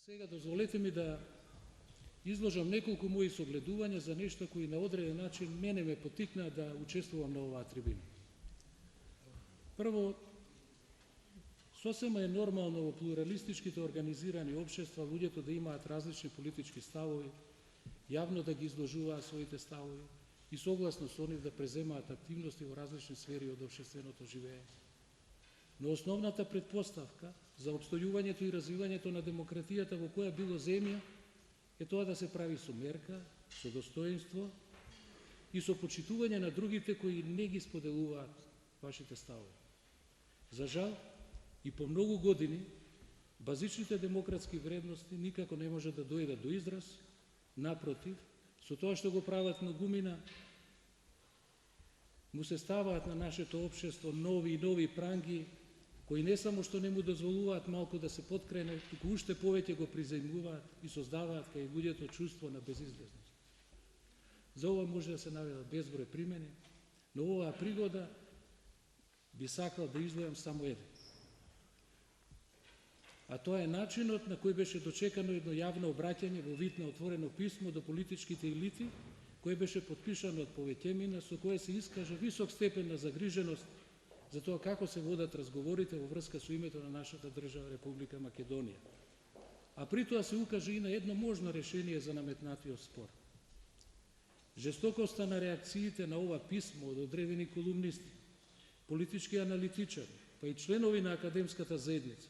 Сега дозволете ми да изложам неколку мои согледувања за нешта кои на одреден начин мене ме потикнаа да учествувам на оваа трибина. Прво, сосема е нормално во плуралистичките организирани општества луѓето да имаат различни политички ставови, јавно да ги изложуваат своите ставови и согласно со нив да преземаат активности во различни сфери од општественото живење. Но основната предпоставка за опстојувањето и развивањето на демократијата во која било земја е тоа да се прави со мерка, со достоинство и со почитување на другите кои не ги споделуваат вашите ставови. За жал, и по многу години, базичните демократски вредности никако не може да дојдат до израз, напротив, со тоа што го прават многумина, му се ставаат на нашето општество нови и нови пранги, кои не само што не му дозволуваат малку да се поткрене, туку уште повеќе го призајмуваат и создаваат кај луѓето чувство на безизлезност. За ова може да се наведат безброј примери, но оваа пригода би сакал да излојам само еден. А тоа е начинот на кој беше дочекано едно јавно обраќање во вид на отворено писмо до политичките елити, кој беше подпишано од повеќемина, со кое се искажа висок степен на загриженост за тоа како се водат разговорите во врска со името на нашата држава Република Македонија. А при тоа се укаже и на едно можно решение за наметнатиот спор. Жестокоста на реакциите на ова писмо од одредени колумнисти, политички аналитичари, па и членови на академската заедница,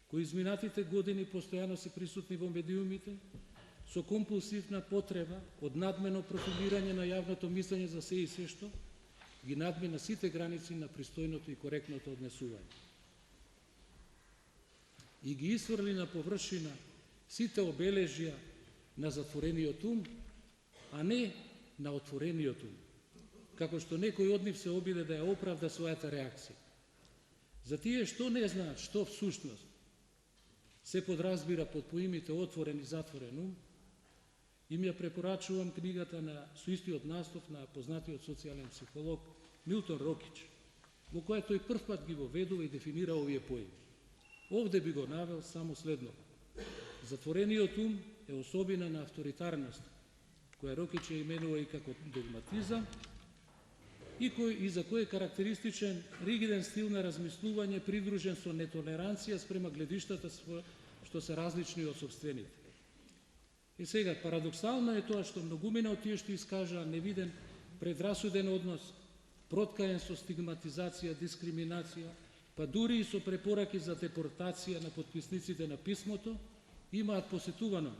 кои изминатите години постојано се присутни во медиумите, со компулсивна потреба од надмено профилирање на јавното мислење за се и се што, ги надмина сите граници на пристојното и коректното однесување. И ги исфрли на површина сите обележја на затворениот ум, а не на отворениот ум, како што некој од нив се обиде да ја оправда својата реакција. За тие што не знаат што всушност се подразбира под поимите отворен и затворен ум, им ја препорачувам книгата со истиот наслов на познатиот социјален психолог Милтон Рокич, во која тој првпат ги воведува и дефинира овие поими. Овде би го навел само следно. Затворениот ум е особина на авторитарност, која Рокич ја именува и како догматизам, и за кој е карактеристичен ригиден стил на размислување придружен со нетолеранција спрема гледиштата што се различни од сопствените. И сега, парадоксално е тоа што многумина од тие што искажаа невиден предрасуден однос, проткаен со стигматизација, дискриминација, па дури и со препораки за депортација на потписниците на писмото, имаат посетувано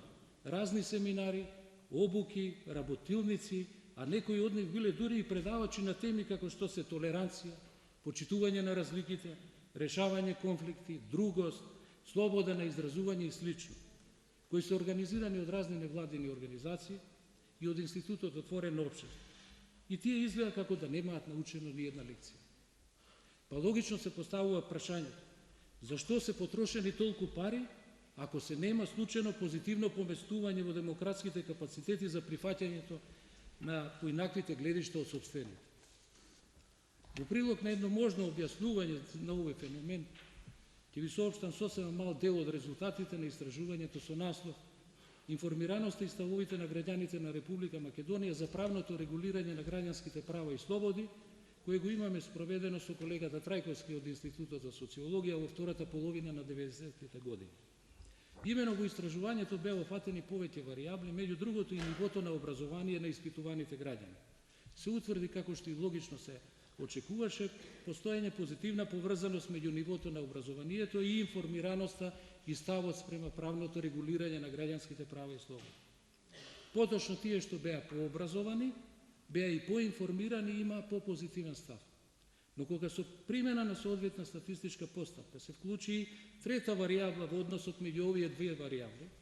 разни семинари, обуки, работилници, а некои од нив биле дури и предавачи на теми како што се толеранција, почитување на разликите, решавање конфликти, другост, слобода на изразување и слично, кои се организирани од разни невладини организации и од Институтот Отворено општество. И тие изгледа како да немаат научено ни една лекција. Па логично се поставува прашањето, зашто се потрошени толку пари, ако се нема случајно позитивно поместување во демократските капацитети за прифаќањето на поинаквите гледишта од сопствените. Во прилог на едно можно објаснување на овој феномен, ќе ви соопштам сосема мал дел од резултатите на истражувањето со наслов Информираноста и ставовите на граѓаните на Република Македонија за правното регулирање на граѓанските права и слободи, кое го имаме спроведено со колегата Трајковски од Институтот за социологија во втората половина на 90-тите години. Имено во истражувањето беа офатени повеќе варијабли, меѓу другото и нивото на образование на испитуваните граѓани. Се утврди, како што и логично се очекуваше, постоење позитивна поврзаност меѓу нивото на образованието и информираноста и ставот спрема правното регулирање на граѓанските права и слободи. Поточно тие што беа пообразовани, беа и поинформирани и има попозитивен став. Но кога со примена на соодветна статистичка постапка се вклучи и трета варијабла во односот меѓу овие две варијабли,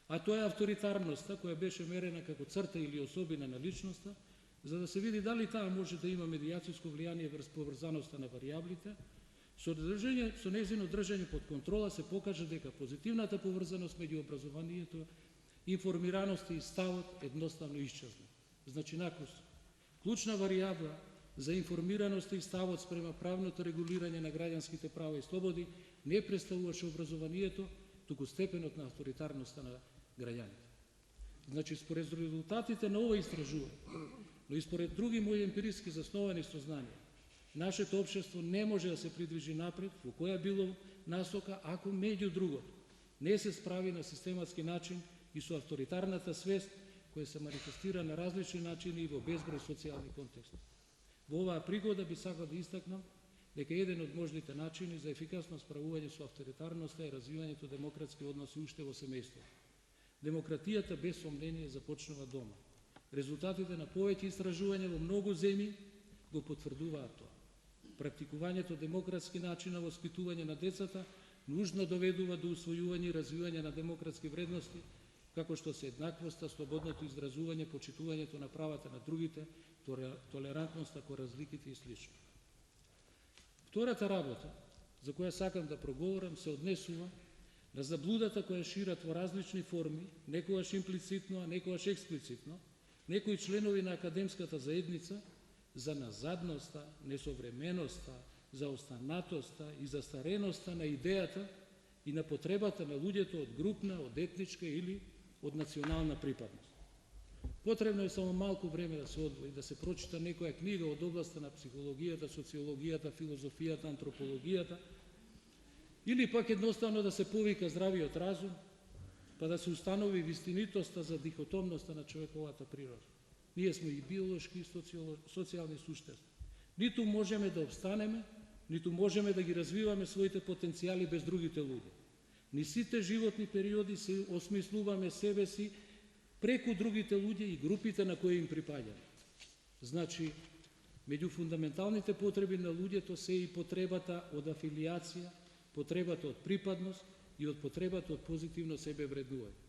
а тоа е авторитарноста која беше мерена како црта или особина на личноста, за да се види дали таа може да има медијацијско влијание врз поврзаноста на варијаблите, со нејзино држање под контрола се покажа дека позитивната поврзаност меѓу образованието, информираноста и ставот едноставно исчезна. Значи, накус, клучна варијабла за информираноста и ставот спрема правното регулирање на граѓанските права и слободи не представуваше образованието, туку степенот на авторитарноста на граѓаните. Значи, според резултатите на ова истражување, но и според други мои емпириски засновани сознанија, нашето општество не може да се придвижи напред во која било насока ако меѓу другото не се справи на систематски начин и со авторитарната свест која се манифестира на различни начини и во безброј социјални контексти. Во оваа пригода би сакал да истакнам дека еден од можните начини за ефикасно справување со авторитарноста е развивањето демократски односи уште во семејството. Демократијата без сомнение започнува дома. Резултатите на повеќе истражувања во многу земји го потврдуваат тоа. Практикувањето демократски начин на воспитување на децата нужно доведува до усвојување и развивање на демократски вредности, како што се еднаквоста, слободното изразување, почитувањето на правата на другите, толерантноста кон разликите и слично. Втората работа, за која сакам да проговорам, се однесува на заблудата која шират во различни форми, некогаш имплицитно, а некогаш експлицитно, некои членови на академската заедница за назадноста, несовременоста, за останатоста и застареноста на идејата и на потребата на луѓето од групна, од етничка или од национална припадност. Потребно е само малку време да се одвои, да се прочита некоја книга од областта на психологијата, социологијата, филозофијата, антропологијата, или пак едноставно да се повика здравиот разум, па да се установи вистинитоста за дихотомноста на човековата природа. Ние сме и биолошки и социјални суштества. Ниту можеме да обстанеме, ниту можеме да ги развиваме своите потенцијали без другите луѓе. Ни сите животни периоди се осмислуваме себе си преку другите луѓе и групите на кои им припаѓаме. Значи, меѓу фундаменталните потреби на луѓето се и потребата од афилијација, потребата од припадност и од потребата од позитивно себе вреднување.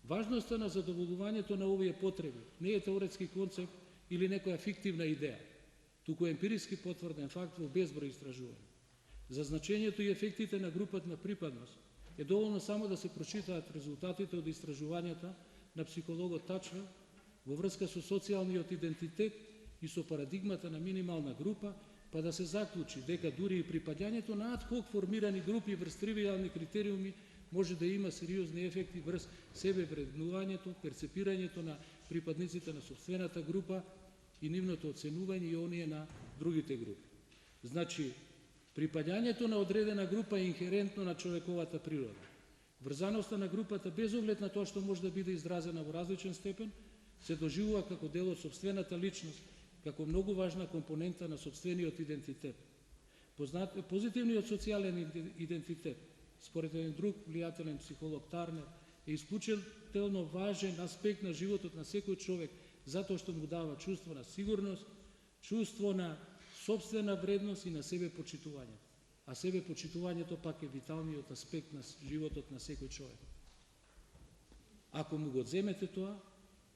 Важноста на задоволувањето на овие потреби не е теоретски концепт или некоја фиктивна идеја, туку емпириски потврден факт во безброј истражувања. За значењето и ефектите на групата на припадност е доволно само да се прочитаат резултатите од истражувањата на психологот Тачвел во врска со социјалниот идентитет и со парадигмата на минимална група, па да се заклучи дека дури и припаѓањето на адхок формирани групи врз тривијални критериуми може да има сериозни ефекти врз себе вреднувањето, перцепирањето на припадниците на собствената група и нивното оценување и оние на другите групи. Значи, припаѓањето на одредена група е инхерентно на човековата природа. Врзаноста на групата, без оглед на тоа што може да биде изразена во различен степен, се доживува како дел од собствената личност, како многу важна компонента на собствениот идентитет. Позитивниот социјален идентитет, според еден друг влијателен психолог Тарнер, е исклучително важен аспект на животот на секој човек, затоа што му дава чувство на сигурност, чувство на собствена вредност и на себе почитување. А себе почитувањето пак е виталниот аспект на животот на секој човек. Ако му го одземете тоа,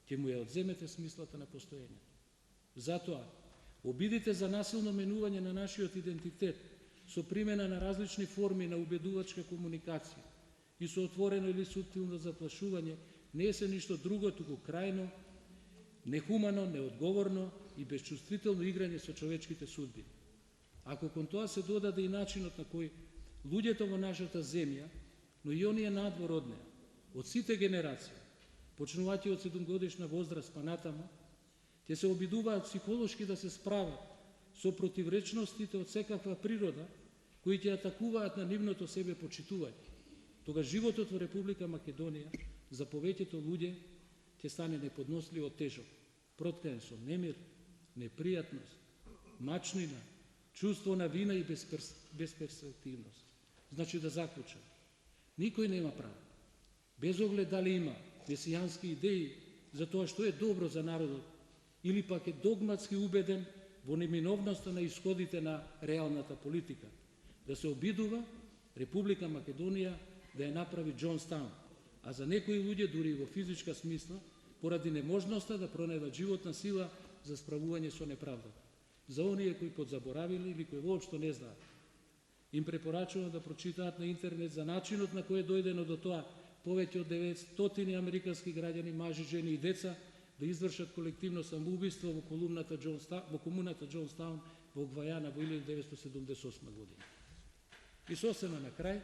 ќе му ја одземете смислата на постоењето. Затоа, обидите за насилно менување на нашиот идентитет со примена на различни форми на убедувачка комуникација и со отворено или суптилно заплашување не се ништо друго, туку крајно нехумано, неодговорно и безчувствително играње со човечките судбини. Ако кон тоа се додаде и начинот на кој луѓето во нашата земја, но и оние надвор од неа, од сите генерации, почнувајќи од 7-годишна возраст па натаму, ќе се обидуваат психолошки да се справат со противречностите од секаква природа, кои ќе атакуваат на нивното себе почитување. Тога животот во Република Македонија за повеќето луѓе ќе стане неподносливо тежок, проткаен со немир, непријатност, мачнина, чувство на вина и безперспективност. Значи да заклучам, никој нема право, без оглед дали има месијански идеи за тоа што е добро за народот, или пак е догматски убеден во неминовноста на исходите на реалната политика, да се обидува Република Македонија да ја направи Џонстаун, а за некои луѓе дури и во физичка смисла, поради неможноста да пронајдат животна сила за справување со неправдата. За оние кои подзаборавиле или кои воопшто не знаат, им препорачувам да прочитаат на интернет за начинот на кој е дојдено до тоа повеќе од 900 американски граѓани, мажи, жени и деца да извршат колективно самоубиство во комуната Џонстаун во Гвајана во 1978 година. И сосема на крај,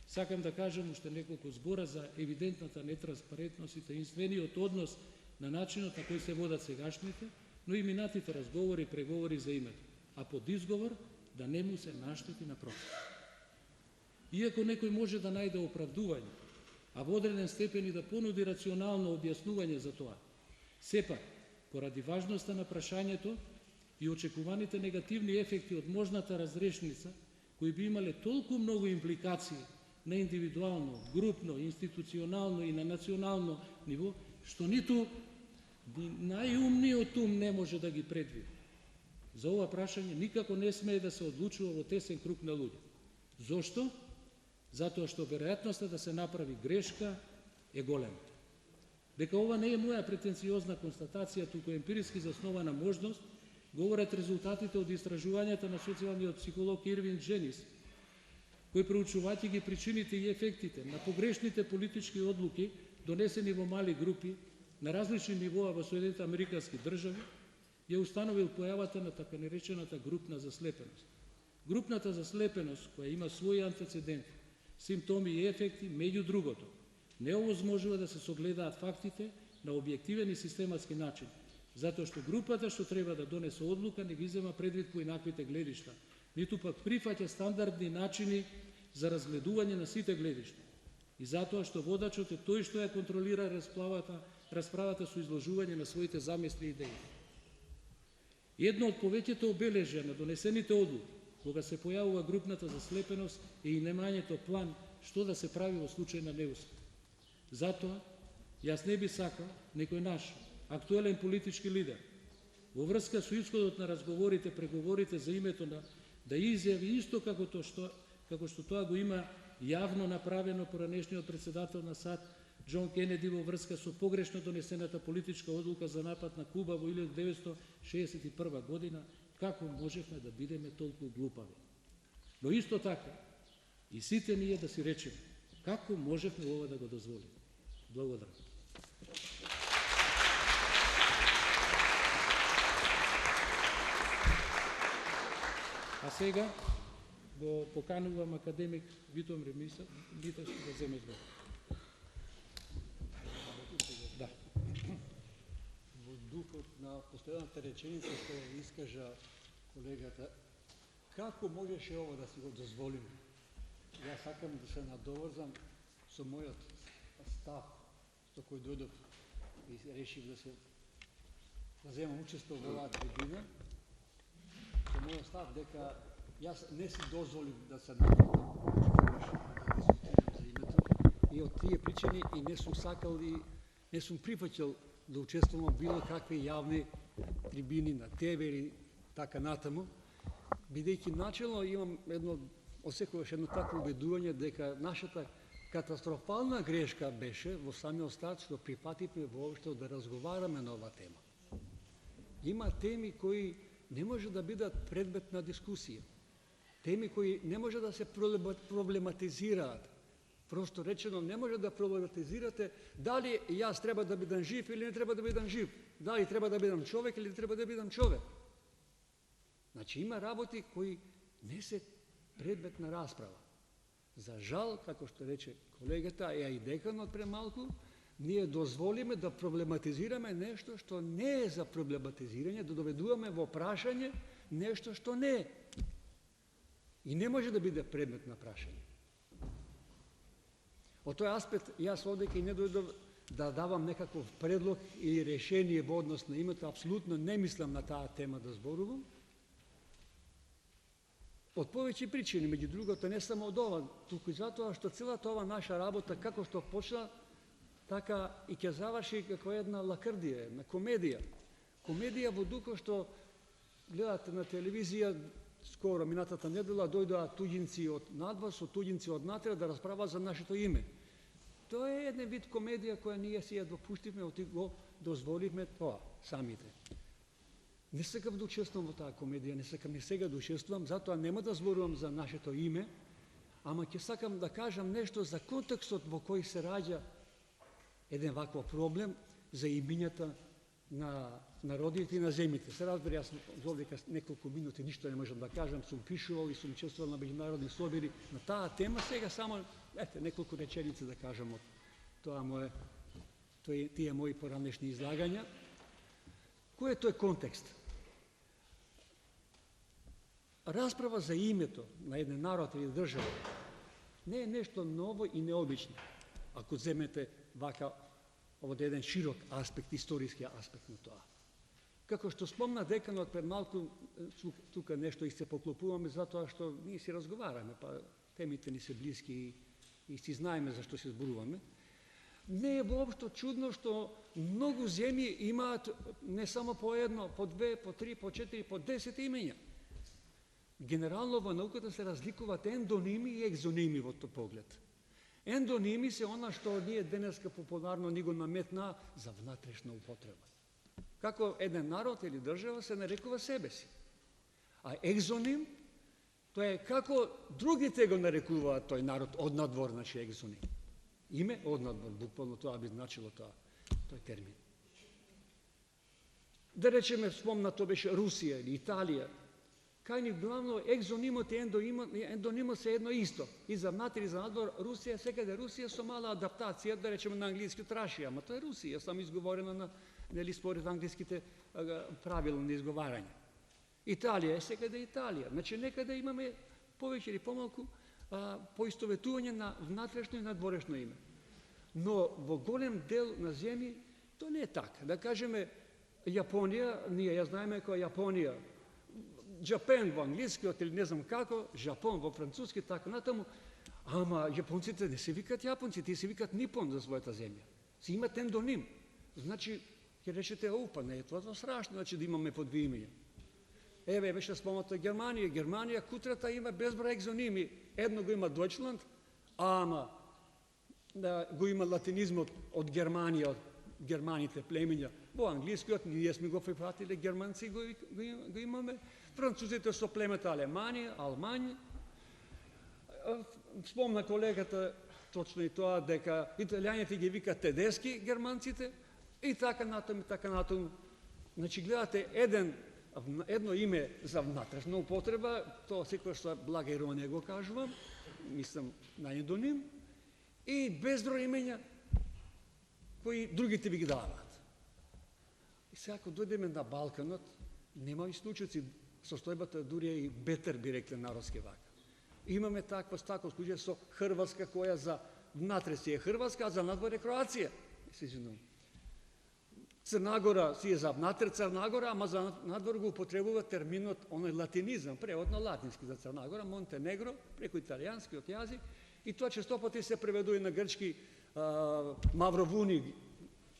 сакам да кажам уште неколку збора за евидентната нетранспарентност и таинствениот однос на начинот на кој се водат сегашните, но и минатите разговори и преговори за името, а под изговор да не му се наштети на профит. Иако некој може да најде оправдување, а во одреден степен и да понуди рационално објаснување за тоа, сепак, поради важноста на прашањето и очекуваните негативни ефекти од можната разрешница, кои би имале толку многу импликации на индивидуално, групно, институционално и на национално ниво, што ниту најумниот ум не може да ги предвиди. За ова прашање никако не смее да се одлучува во тесен круг на луѓе. Зошто? Затоа што веројатноста да се направи грешка е голема. Дека ова не е моја претенциозна констатација, туку емпириски заснована можност, говорат резултатите од истражувањата на социјалниот психолог Ирвин Дженис, кој проучувајќи ги причините и ефектите на погрешните политички одлуки донесени во мали групи на различни нивоа во Соединетите Американски држави, ја установил појавата на така наречената групна заслепеност. Групната заслепеност, која има своји антецеденти, симптоми и ефекти, меѓу другото, не овозможува да се согледаат фактите на објективен и систематски начин, затоа што групата што треба да донесе одлука не ги зема предвид поинаквите гледишта, ниту пак прифаќа стандардни начини за разгледување на сите гледишта. И затоа што водачот е тој што ја контролира расправата со изложување на своите замисли и идеи. Едно од повеќето обележја на донесените одлуки, кога се појавува групната заслепеност, е и немањето план што да се прави во случај на неуспех. Затоа, јас не би сакал некој наш актуелен политички лидер во врска со исходот на разговорите, преговорите за името да изјави исто како што тоа го има јавно направено поранешниот председател на САД Џон Кенеди во врска со погрешно донесената политичка одлука за напад на Куба во 1961 година, како можевме да бидеме толку глупави. Но исто така, и сите ние да си речеме, како можевме ова да го дозволиме. Благодарам. А сега го поканувам академик Витомир Митевски да земе збор. Да. Во духот на последната реченица што ја искажа колегата, како можеше ова да си го дозволиме? Јас сакам да се надоврзам со мојот став, со кој дојдов и решив да земам учество во оваа трибина, со мојот став дека јас не си дозволив да се нападам за името и од тие причини и не сум сакал и не сум прифаќал да учествувам во било какви јавни трибини на ТВ или така натаму, бидејќи начелно имам осекогаш едно такво убедување дека нашата катастрофална грешка беше во самиот старт што прифативме воопшто да разговараме на оваа тема. Има теми кои не може да бидат предмет на дискусија. Теми кои не може да се проблематизираат. Просто речено, не може да проблематизирате дали јас треба да бидам жив или не треба да бидам жив. Дали треба да бидам човек или не треба да бидам човек. Значи има работи кои не се предмет на расправа. За жал, како што рече колегата, а и деканот премалку, ние дозволиме да проблематизираме нешто што не е за проблематизирање, да доведуваме во прашање нешто што не е. И не може да биде предмет на прашање. Од тој аспект, јас овдека и не дојдов да давам некаков предлог или решение во однос на името, апсолутно не мислам на таа тема да зборувам. Од повеќе причини, меѓу другото, не само од ова, туку и затоа што целата ова наша работа, како што почна, така и ќе заврши како една лакрдија, една комедија. Комедија во духот што гледате на телевизија, скоро минатата недела дојдоа туѓинци од надвор, туѓинци од натре да расправаат за нашето име. Тоа е еден вид комедија која ние си ја допуштивме, оти го дозволивме тоа самите. Не сакам да учествувам во таа комедија, не сакам и сега да учествувам, затоа нема да зборувам за нашето име, ама ќе сакам да кажам нешто за контекстот во кој се раѓа еден ваков проблем за имињата на народите и на земите. Се разбира, јас овде неколку минути ништо не можам да кажам, сум пишувал и сум учествувал на меѓународни собори на таа тема, сега само неколку реченици да кажам од тие мои поранешни излагања. Кој е тој контекст? Расправа за името на еден народ или држава не е нешто ново и необично, ако земете вака од еден широк аспект, историски аспект на тоа. Како што спомна деканот пред малку, тука нешто и се поклопуваме затоа што ние си разговараме, па темите ни се блиски и си знаеме за што се зборуваме. Не е воопшто чудно што многу земји имаат не само по едно, по две, по три, по четири, по 10 имења. Генерално во науката се разликуваат ендоними и екзоними во тој поглед. Ендоними се она што ние денеска популарно ни го наметна за внатрешна употреба. Како еден народ или држава се нарекува себе си. А екзоним, тоа е како другите го нарекуваат тој народ однадвор, значи екзоним. Име однадвор, буквално тоа би значило тој термин. Да речеме, спомнато беше Русија или Италија. Кај ни главно екзонимот и ендонимот се едно исто. И за внатре и за надвор Русија, секаде Русија со мала адаптација, да речеме на англискиот Рашија, ама тоа е Русија, само изговорено на според англиските правила на изговарање. Италија е секаде Италија. Значи некаде имаме повеќе или помалку поистоветување на внатрешно и надворешно име. Но во голем дел на земји тоа не е така. Да кажеме Јапонија, ние ја знаеме која Јапонија, Japan во англискиот или не знам како, Жапон во француски, така натаму, ама јапонците не се викат јапонци, тие се викат Нипон за својата земја. Си имат ендоним. Значи, ќе речете, па не е тоа страшно, значи да имаме по две имења. Еве, беше спомната Германија. Германија кутрата има безброј екзоними. Едно го има Дојчланд, ама го има латинизмот од Германија, од германите племиња. Во англискиот ние сме го прифатиле, германци го имаме. Французите со племето Алеманија, Алмања. Спомна колегата точно и тоа дека италијаните ги викат тедески германците и така натаму и така натаму. Значи гледате едно име за внатрешна употреба, тоа секој што блага иронија го кажувам, мислам на ендоним, и безброј имења кои другите ви ги даваат. И сега ако дојдеме на Балканот, нема исклучоци, состојбата дури и бетер би рекле народски вака. Имаме таков случај со Хрватска, која за внатре си е Хрватска, а за надвор е Кроација. Црнагора си е за внатре Црнагора, ама за надвор го употребува терминот, оној латинизам, превод на латински за Црнагора, Монтенегро, преку италијанскиот јазик, и тоа честопати се преведува на грчки Мавровуни,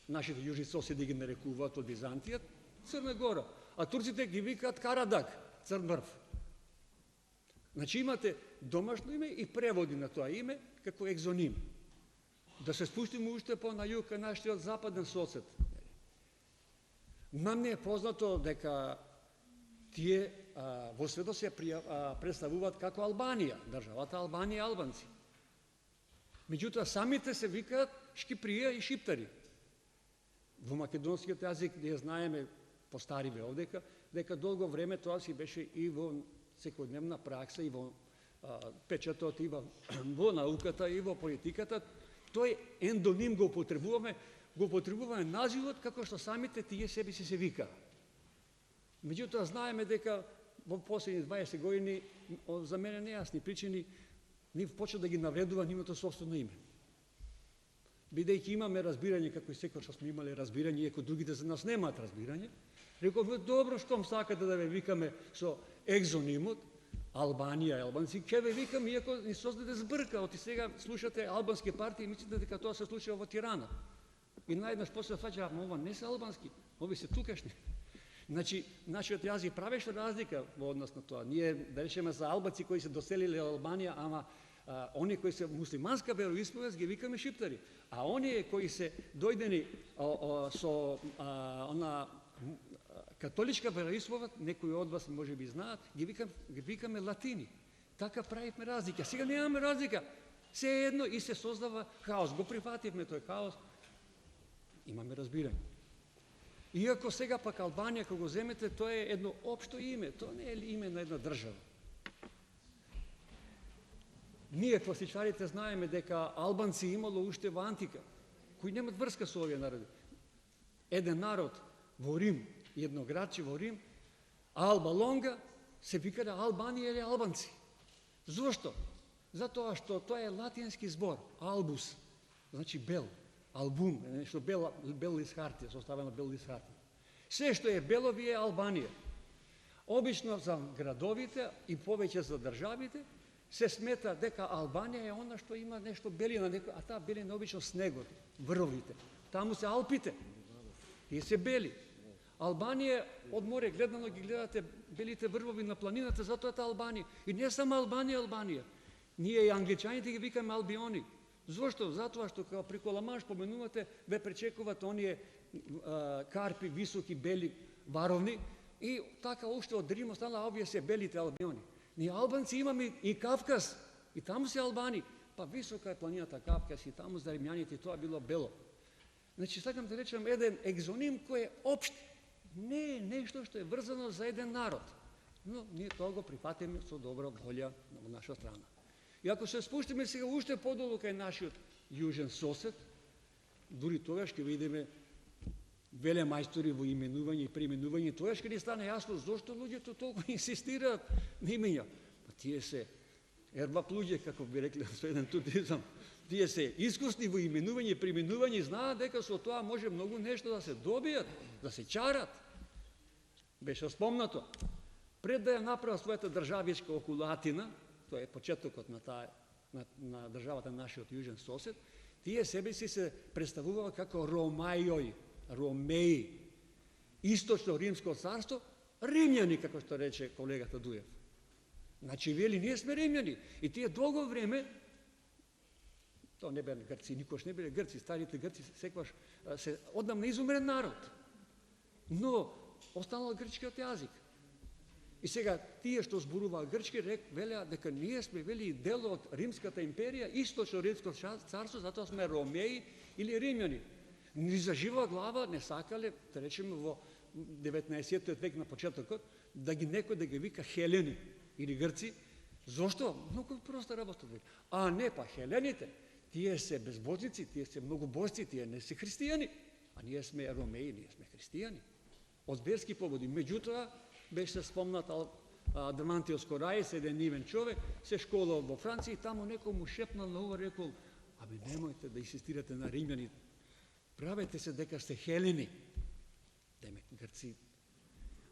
нашите јужни соседи ги нарекуваат од Византијат, Црна Гора, а турците ги викаат Карадаг, Црн врв. Значи имате домашно име и преводи на тоа име како екзоним. Да се спустиме уште по на југ кај нашиот западен сосед. Нам не е познато дека тие во светот се представуваат како Албанија, државата Албанија и албанци. Меѓутоа самите се викаат Шкиприја и Шиптари. Во македонскиот јазик ние знаеме постариве овдека дека долго време тоа си беше и во секојдневна пракса и во печатот и во науката и во политиката. Тој ендоним го употребуваме називот како што самите тие себе си се викаа. Меѓутоа знаеме дека во последни 20 години за мене нејасни причини нив почна да ги навредува нивното собствено име. Бидејќи имаме разбирање, како и секој што сме имале разбирање, иако другите за нас немаат разбирање, рековме, добро, штом сакате да ве викаме со екзонимот, Албанија и албанци, ќе ве викам, иако ни создаде збрка, оти сега слушате албански партии и мислите дека тоа се случува во Тирана. И најднаш после фаќа, ова не се албански, ови се тукашни. Значи, нашиот јазик правеше разлика во однос на тоа. Ние, да речеме, за албанци кои се доселиле во Албанија, ама оние кои се муслиманска вероисповест ги викаме шиптари, а оние кои се дојдени со католичка вероисповест, некои од вас можеби знаат, ги викаме латини. Така правивме разлика. Сега немаме разлика. Се едно и се создава хаос. Го прифативме тој хаос. Имаме разбирање. Иако сега пак Албанија, кога го земете, тоа е едно општо име, тоа не е име на една држава. Ние, класичарите, знаеме дека албанци имало уште во антика, кои немат врска со овие народи. Еден народ во Рим, едно градче во Рим, Алба Лонга, се викале Албанија или албанци. Зошто? Затоа што тоа е латински збор, албус, значи бел, албум, нешто бел лист хартија, составено бел лист хартија. Се што е бело ви е Албанија. Обично за градовите и повеќе за државите се смета дека Албанија е она што има нешто белина, а таа белина обично снегот, врвовите. Таму се Алпите, тие се бели. Албанија, од море гледано ги гледате белите врвови на планината, затоа е Албанија. И не само Албанија. Ние и англичаните ги викаме албиони. Зошто? Затоа што кога преку Ламанш поменувате, ве пречекуваат оние карпи, високи, бели, варовни, и така уште од Рим останала, овие се белите албиони. Ние албанци имаме и Кавказ, и таму се Албани, па висока е планината Кавказ, и таму за римјаните тоа било бело. Значи, сакам да речем еден екзоним кој е општ, не е нешто што е врзано за еден народ. Но ние тоа го прифатиме со добра волја на наша страна. И ако се спуштиме сега уште подолу кај нашиот јужен сосед, дури тогаш ќе видиме велемајстори во именување и преименување, тогаш ќе ни стане јасно зошто луѓето толку инсистираат на имења. Па тие се ербап луѓе, како би рекле со еден туризам. Тие се искусни во именување и преименување и знаат дека со тоа може многу нешто да се добијат, да се чарат. Беше спомнато. Пред да ја направа својата државичка окулатина, тоа е почетокот на државата на нашиот јужен сосед, тие себе си се представуваа како Ромеи, источно римско царство, римјани, како што рече колегата Дуев. Значи, вели, ние сме римјани. И тие долго време, тоа не беа грци, никош не биле грци, старите грци секогаш се одамна изумрен народ. Но останал грчкиот јазик. И сега тие што зборуваат грчки велеа дека ние сме вели дел од Римската империја, источно римско царство, затоа сме Ромеи или римјани. Ни за жива глава не сакале, да речеме во 19 век на почетокот, да ги некој да ги вика Хелени или грци. Зошто? Многу проста работа. А не, па хелените, тие се безбожници, тие се многобожци, тие не се христијани. А ние сме Ромеи, ние сме христијани. Од верски поводи. Меѓутоа, беше спомнат Адамантиос Корајс, еден нивен човек, се школувал во Франција и таму некој му шепнал на ова, рекол, аби немојте да инсистирате на римјани, правете се дека сте хелени. Деме, грци,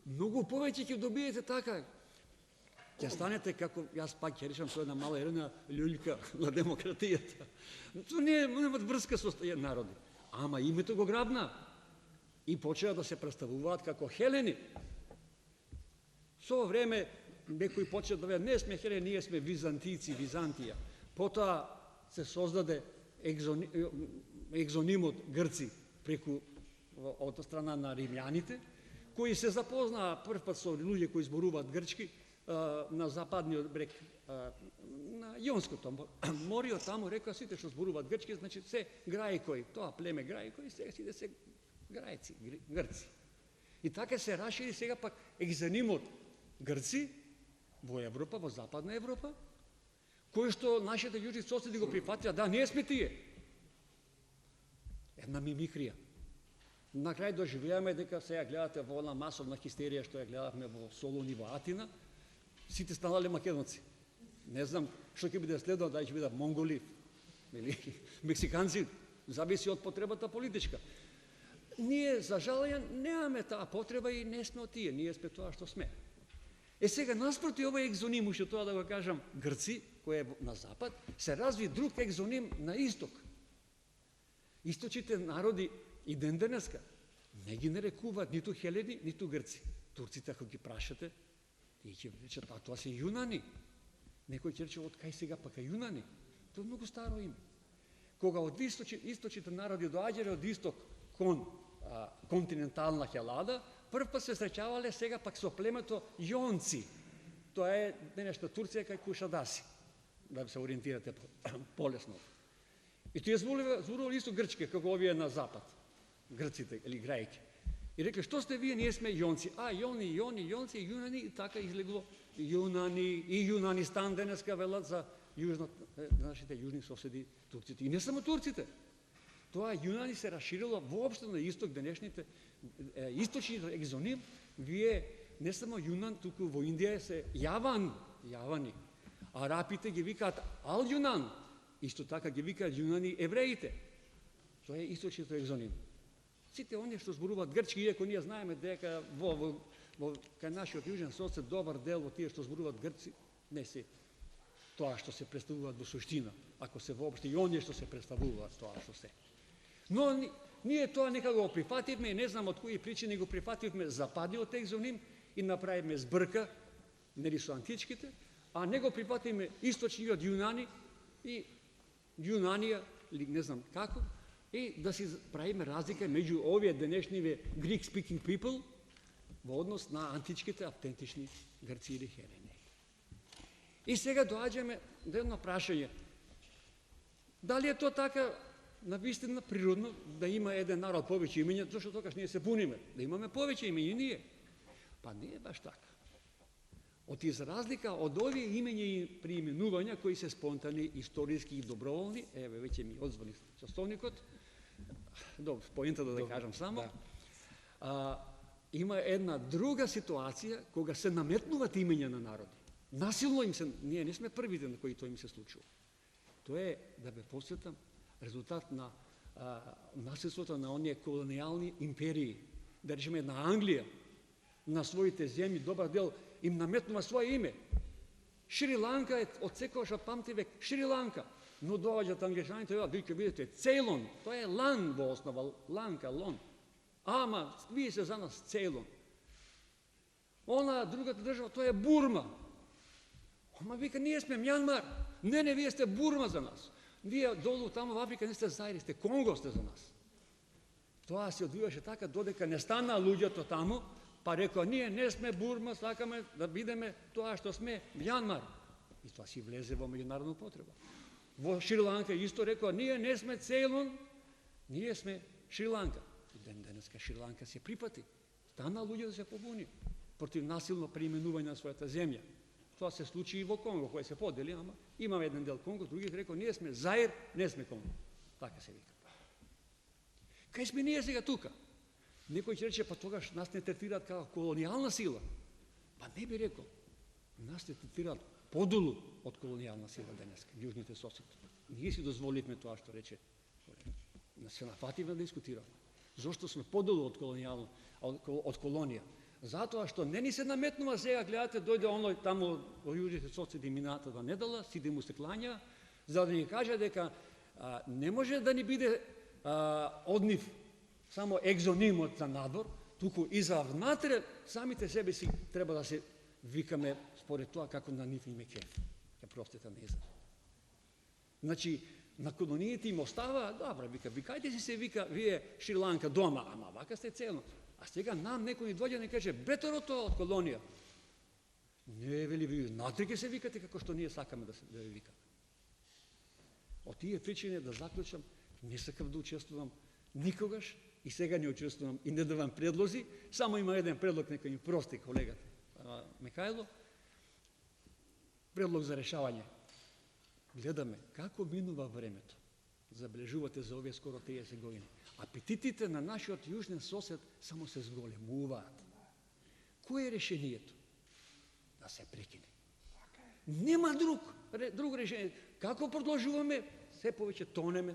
многу повеќе ќе добиете така. Ќе станете како, јас пак ќе речам, со една мала ерена љуљка на демократијата. Тоа немат врска со народи. Ама името го грабна. И почеа да се представуваат како хелени. Со време некои почеа да велат, не сме хелени, ние сме византици, Византија. Потоа се создаде екзонимот грци преку од страна на римјаните, кои се запознаа првпат со луѓе кои зборуваат грчки на западниот брег на Јонското морио, таму рекоа сите што зборуваат грчки, значи се грајкои, тоа племе грајкои, сега сите се грајци, грци. И така се расшири сега пак екзонимот грци во Европа, во Западна Европа, кој што нашите јужни соседи го прифатија, да, ние сме тие. Една мимикрија. На крај доживеаме дека сега гледате во она масовна хистерија што ја гледавме во Солун и во Атина, сите станале македонци. Не знам што ќе биде следно, дали ќе бидат монголи или мексиканци, зависи од потребата политичка. Ние, за жалење, немаме таа потреба и не сме од тие, ние сме тоа што сме. Сега, наспроти овој екзоним, уште тоа да го кажам, грци, кој е на запад, се разви друг екзоним на исток. Источните народи и ден денеска не ги нарекуваат ниту хелени, ниту грци. Турците, ако ги прашате, тие ќе речат, а тоа се јунани. Некој ќе рече, од кај сега пака јунани? Тоа е многу старо име. Кога од источните народи доаѓале од исток кон континентална Хелада, прв пат се среќавале сега пак со племето Јонци. Тоа е денешна Турција кај Кушадаси, да се ориентирате полесно. И тие зборувале исто грчки, како овие на запад, грците или грајки. I rekli, što ste vi, nismo Jonci. A, Jonci, Junani, i tako je izleglo Junani i Junanistan deneska velat za našite južni susjedi Turcite. I ne samo Turcite. Това Юнани се разширило въобще на изток, денешните източни екзоним, вие не само Юнан, тук в Индия се Явани. Арапите ги викат Ал Юнан, исто така ги викат Юнани евреите. Това е източният екзоним. Сите они што зборуваат грчки, иако ние знаеме дека кај нашиот южен сосед добар дел од тие што зборуваат грци, не се тоа што се представуваат во суштина, ако се воопште и оние што се представуваат тоа што се. Но ние тоа некако го прифативме и не знам од кои причини го прифативме западниот екзоним и направивме збрка, нели со античките, а не го прифативме источниот Юнани и Юнанија, или не знам како, и да си правиме разлика меѓу овие денешниве Greek speaking people во однос на античките автентични грци или хелени. И сега доаѓаме до едно прашање. Дали е тоа така навистина природно да има еден народ повеќе имења, зашто тогаш ние се буниме, да имаме повеќе имења ние? Па не е баш така. Од разлика од овие имења и приименувања кои се спонтани, историски и доброволни, еве веќе ми одзвони часовникот, добро, поентата да кажам само, има една друга ситуација кога се наметнуваат имења на народи. Насилно им се, ние не сме првите на кои тоа им се случува. Тоа е, да ве посетам, резултат на наследството на оние колонијални империи. Да речеме една Англија, на своите земји, добар дел, им наметнува своје име. Шри-Ланка е од секогаш од памти век Шри-Ланка. Но доаѓаат англичаните, вика, видите, Цейлон, тоа е лан во основа, ланка, лон. Ама, вие се за нас Цейлон. Она другата држава, тоа е Бурма. Ама вика, ние сме Мјанмар. Не, вие сте Бурма за нас. Вие долу таму во Африка не сте Заир, сте Конго сте за нас. Тоа се одвиваше така додека не стана луѓето таму, па рекоа, ние не сме Бурма, сакаме да бидеме тоа што сме Мјанмар. И тоа си влезе во меѓународна потреба. Во Шри-Ланка исто рекоа, ние не сме Цейлон, ние сме Шри-Ланка. И денеска Шри-Ланка се припати. Стана луѓе да се побуни против насилно преименување на својата земја. Тоа се случи и во Конго, кој се подели, ама имаме еден дел Конго, другите рекоа, ние сме Заир, не сме Конго. Така се вика. Кај сме ние сега тука? Некој ќе рече, па тогаш нас не третираат како колонијална сила. Па не би рекол. Нас не третираат подолу од колонијална сила денеска, јужните соседи. Ние си дозволивме тоа што рече. Се нафативме да дискутираме. Зошто сме подолу од колонија? Затоа што не ни се наметнува сега, гледате, дојде оној таму во јужните соседи минатата недела, сиде му се клања, за да ни каже дека не може да ни биде од нив само екзонимот за надвор, туку и за внатре самите себе си треба да се викаме според тоа како на нив име кеф. Ја простите не знам. Значи, на колониите им остава, добро, викајте си се вика, вие Шри-Ланка дома, ама вака сте целно. А сега нам некој ни дојде и каже, бетер од тоа од колонија. Не, вели, ви внатре ќе се викате како што ние сакаме да ви викаме. Од тие причини да заклучам, не сакам да учествувам никогаш и сега не учествувам и не давам предлози, само има еден предлог, нека ми прости колегата Михајло, предлог за решавање. Гледаме како минува времето. Забележувате за овие скоро 30 години. Апетитите на нашиот јужен сосед само се зголемуваат. Кој е решението? Да се прекине. Нема друг решение. Како продолжуваме? Се повеќе тонеме.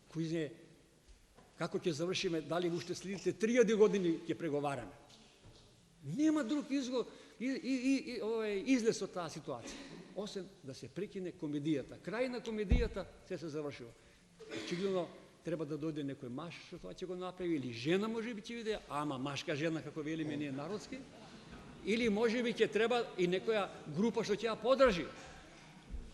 Кој знае како ќе завршиме, дали уште следите 3000 години ќе преговараме. Нема друг излез од таа ситуација, освен да се прекине комедијата. Крај на комедијата се завршува. Очигледно треба да дојде некој маж што тоа ќе го направи, или жена можеби ќе биде, ама машка жена како велиме ние народски, или можеби ќе треба и некоја група што ќе ја подржи.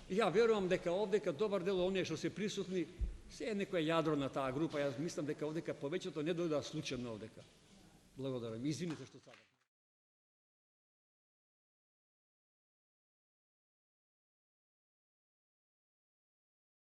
Ја верувам дека овдека добар дел оние што се присутни се е некоја јадро на таа група. Јас мислам дека овдека повеќето не дојдоа случајно овдека. Благодарам. Извините што сада.